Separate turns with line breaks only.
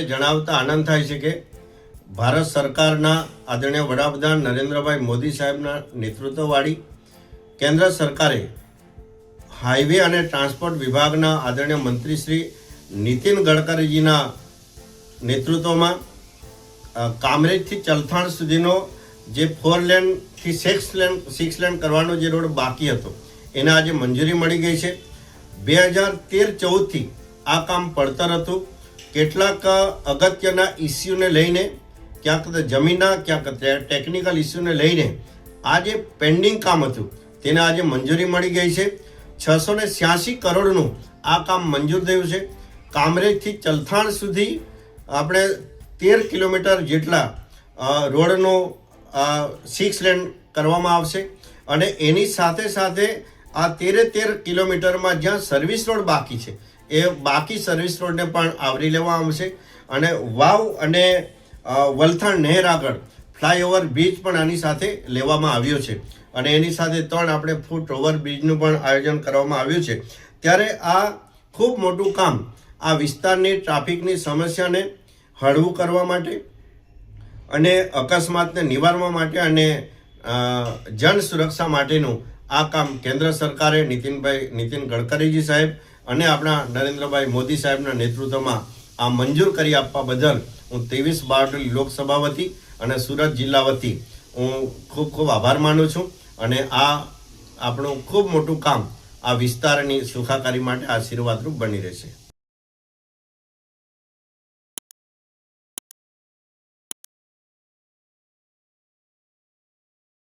જણાવતા આનંદ થાય છે કે ભારત સરકારના આદરણીય વડાપ્રધાન નરેન્દ્રભાઈ મોદી સાહેબના નેતૃત્વવાળી કેન્દ્ર સરકારે હાઈવે અને ટ્રાન્સપોર્ટ વિભાગના આદરણીય મંત્રી શ્રી નીતિન ગડકરીજીના નેતૃત્વમાં કામરેજથી ચલથાણ સુધીનો જે 4 લેનથી 6 લેન કરવાનો જે રોડ બાકી હતો એને આજે મંજૂરી મળી ગઈ છે. 2013-14થી આ કામ પડતર હતું. કેટલાક અગત્યના ઇસ્યુને લઈને, ક્યાંક જમીનના, ક્યાંક ટેકનિકલ ઇસ્યુને લઈને આ જે પેન્ડિંગ કામ હતું તેને આજે મંજૂરી મળી ગઈ છે. 686 કરોડનું આ કામ મંજૂર થયું છે. કામરેજથી ચલથાણ સુધી આપણે 13 કિલોમીટર જેટલા રોડનો 6 લેન કરવામાં આવશે અને એની સાથે સાથે આ 13 કિલોમીટરમાં જ્યાં સર્વિસ રોડ બાકી છે એ બાકી સર્વિસ રોડને પણ આવરી લેવામાં આવશે અને વાવ અને વલથાણ નહેર આગળ ફ્લાયઓવર બ્રિજ પણ આની સાથે લેવામાં આવ્યો છે અને એની સાથે 3 આપણે ફૂટ ઓવર બ્રિજનું પણ આયોજન કરવામાં આવ્યું છે. ત્યારે આ ખૂબ મોટું કામ આ વિસ્તારની ટ્રાફિકની સમસ્યાને હળવું કરવા માટે અને અકસ્માતને નિવારવા માટે અને જન સુરક્ષા માટેનું આ કામ કેન્દ્ર સરકારે નીતિન ગડકરીજી સાહેબ અને આપણા નરેન્દ્રભાઈ મોદી સાહેબના નેતૃત્વમાં આ મંજૂર કરી આપવા બદલ હું 23 બારડોલી લોકસભા વતી અને સુરત જિલ્લા વતી હું ખૂબ ખૂબ આભાર માનું છું અને આ આપણું ખૂબ મોટું કામ આ વિસ્તારની સુખાકારી માટે આશીર્વાદરૂપ બની રહેશે.